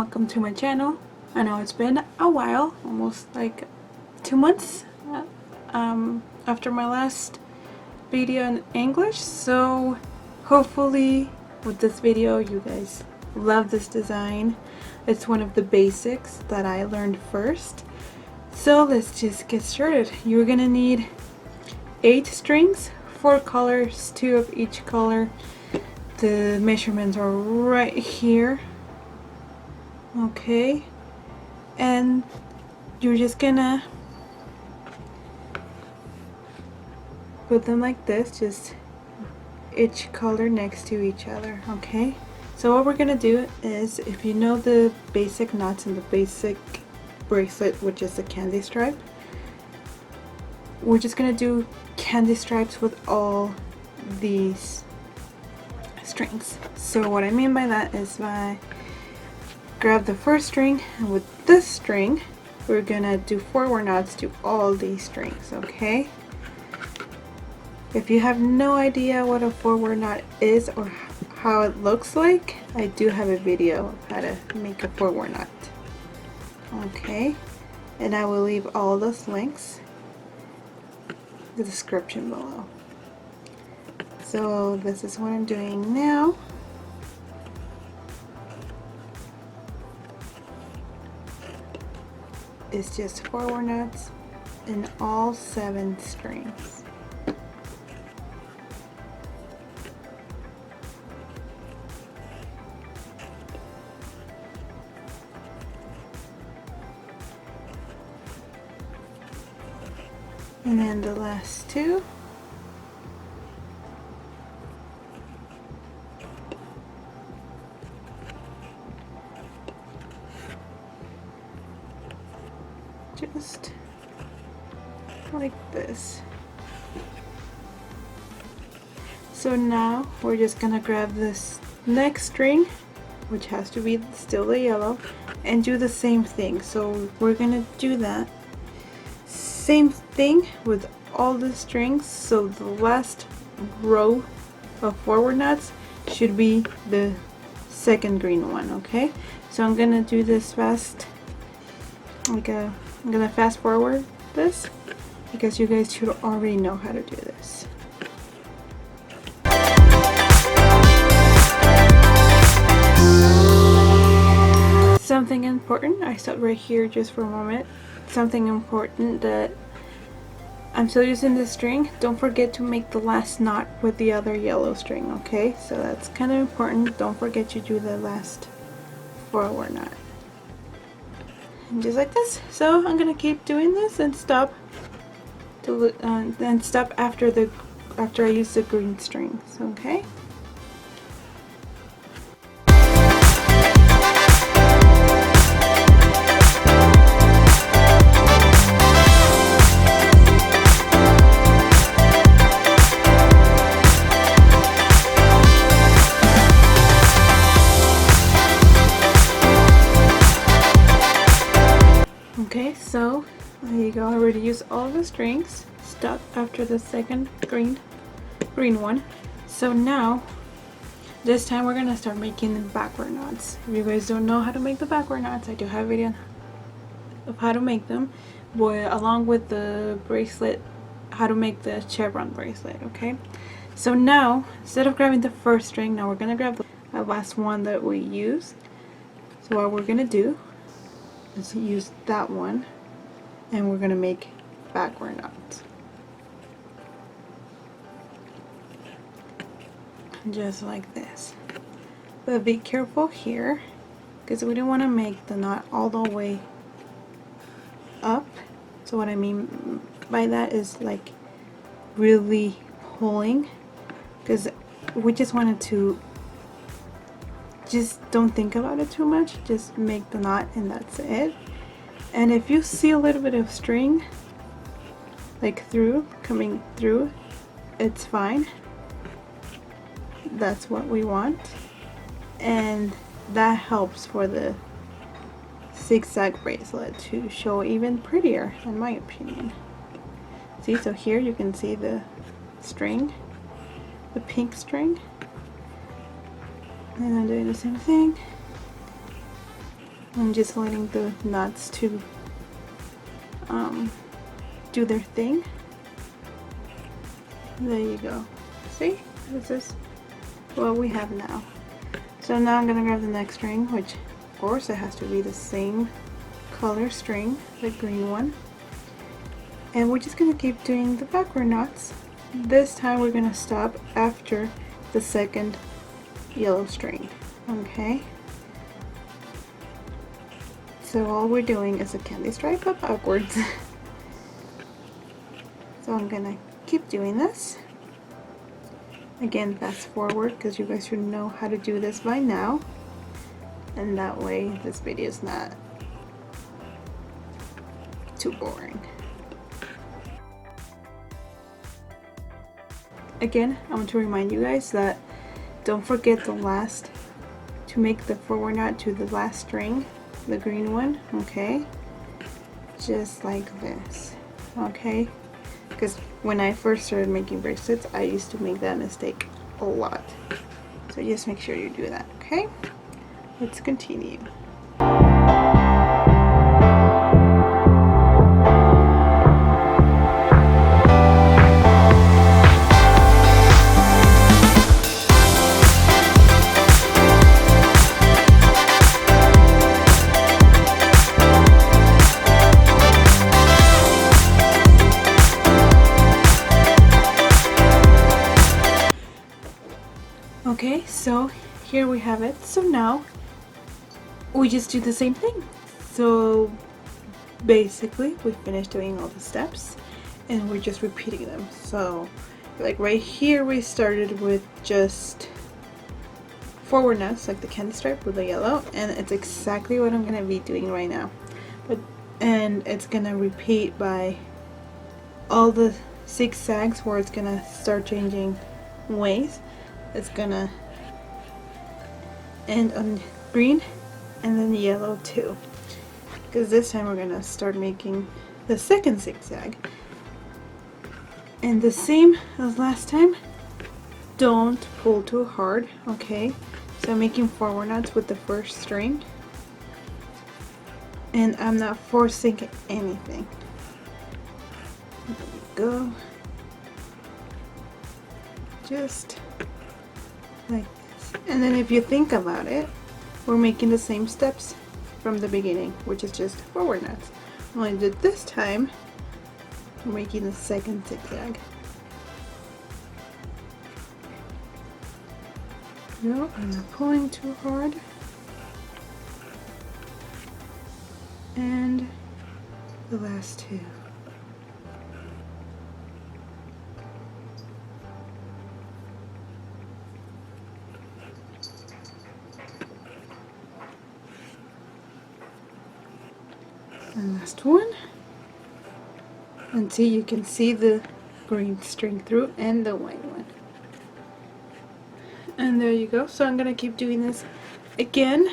welcome to my channel. I know it's been a while, almost like 2 months after my last video in English, so hopefully with this video you guys love this design. It's one of the basics that I learned first, so let's just get started. You're gonna need 8 strings, 4 colors, 2 of each color. The measurements are right here. Okay, and you're just gonna put them like this, just each color next to each other. Okay, so what we're gonna do is, if you know the basic knots and the basic bracelet, which is the candy stripe, we're just gonna do candy stripes with all these strings. So what I mean by that is, grab the first string, and with this string we're gonna do forward knots to all these strings. Okay, if you have no idea what a forward knot is or how it looks like, I do have a video of how to make a forward knot. Okay, and I will leave all those links in the description below. So this is what I'm doing now. It's just forward knots in all 7 strings. And then the last 2. Just like this. So now we're just gonna grab this next string, which has to be still the yellow, and do the same thing. So we're gonna do that same thing with all the strings. So the last row of forward knots should be the second green one. Okay, so I'm gonna do this fast, I'm gonna fast forward this because you guys should already know how to do this. Something important, I stopped right here just for a moment. Something important that I'm still using this string. Don't forget to make the last knot with the other yellow string. Okay, so that's kind of important. Don't forget to do the last forward knot. And just like this. So I'm gonna keep doing this and stop to then stop after I use the green strings. Okay. Okay, so there you go. I already used all the strings. Stop after the second green one. So now, this time we're gonna start making the backward knots. If you guys don't know how to make the backward knots, I do have a video of how to make them, along with the bracelet, how to make the chevron bracelet. Okay, so now instead of grabbing the first string, now we're gonna grab the last one that we used. So what we're gonna do is use that one, and we're gonna make backward knots just like this. But be careful here, because we don't want to make the knot all the way up. So what I mean by that is like really pulling, because we just wanted to just don't think about it too much, just make the knot and that's it. And if you see a little bit of string like coming through, it's fine. That's what we want, and that helps for the ZigZag bracelet to show even prettier, in my opinion. See, so here you can see the string, the pink string, and I'm doing the same thing. I'm just letting the knots to do their thing. There you go. See? This is what we have now. So now I'm gonna grab the next string, which of course it has to be the same color string, the green one. And we're just gonna keep doing the backward knots. This time we're gonna stop after the second yellow string. Okay? So all we're doing is a candy stripe but backwards. So I'm gonna keep doing this. Again, fast forward because you guys should know how to do this by now. And that way this video is not too boring. Again, I want to remind you guys that don't forget to make the forward knot to the last string, the green one, okay? Just like this, okay? Because when I first started making bracelets, I used to make that mistake a lot. So just make sure you do that, okay? Let's continue. Okay, so here we have it. So now we just do the same thing. So basically we finished doing all the steps and we're just repeating them. So like right here we started with just forward knots, like the candy stripe with the yellow, and it's exactly what I'm gonna be doing right now. And it's gonna repeat by all the zigzags where it's gonna start changing ways. It's gonna end on green and then yellow too, because this time we're gonna start making the second zigzag, and the same as last time, don't pull too hard, okay? So I'm making forward knots with the first string and I'm not forcing anything. There we go, just like this. And then if you think about it, we're making the same steps from the beginning, which is just forward knots. Only that this time we're making the second zigzag. No, I'm not pulling too hard. And the last two. And last one. And see, you can see the green string through and the white one. And there you go. So I'm gonna keep doing this again.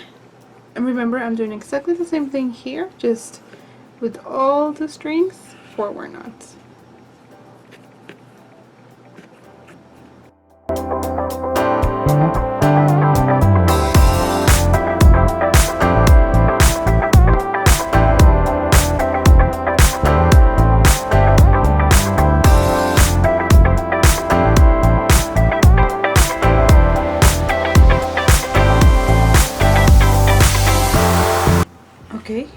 And remember, I'm doing exactly the same thing here, just with all the strings forward knots. Okay,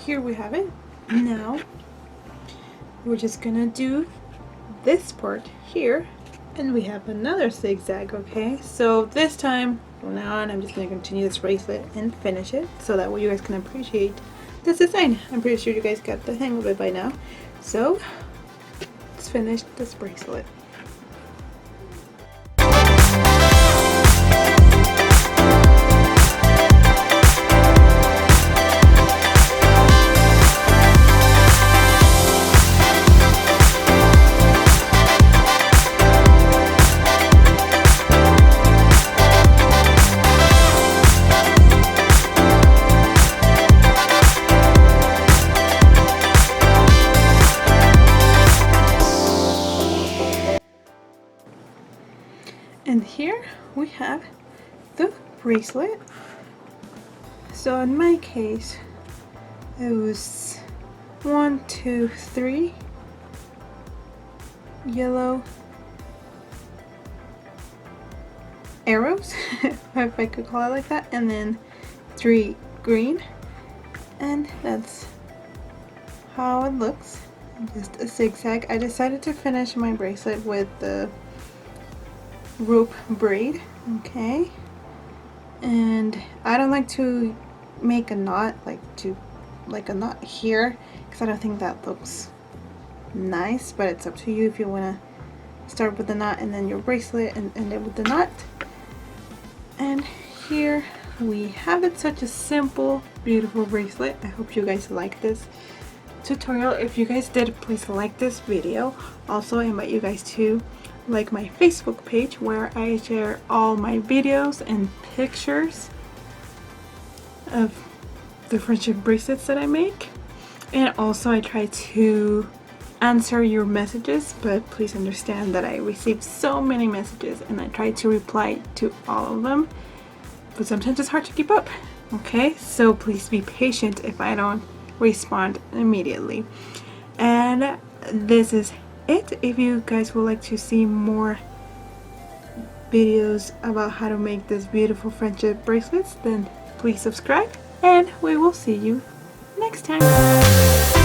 here we have it. Now we're just gonna do this part here, and we have another zigzag. Okay, so this time from now on I'm just gonna continue this bracelet and finish it, so that way you guys can appreciate this design. I'm pretty sure you guys got the hang of it by now. So let's finish this bracelet. And here we have the bracelet. So in my case, it was 1, 2, 3 yellow arrows, if I could call it like that, and then 3 green, and that's how it looks. Just a zigzag. I decided to finish my bracelet with the rope braid, okay, and I don't like to make a knot like a knot here because I don't think that looks nice, but it's up to you if you want to start with the knot and then your bracelet and end it with the knot. And here we have it. Such a simple, beautiful bracelet. I hope you guys like this tutorial. If you guys did, please like this video. Also, I invite you guys to like my Facebook page where I share all my videos and pictures of the friendship bracelets that I make. And also I try to answer your messages, but please understand that I receive so many messages and I try to reply to all of them, but sometimes it's hard to keep up. Okay, so please be patient if I don't respond immediately. And this is it. If you guys would like to see more videos about how to make this beautiful friendship bracelets, then please subscribe and we will see you next time.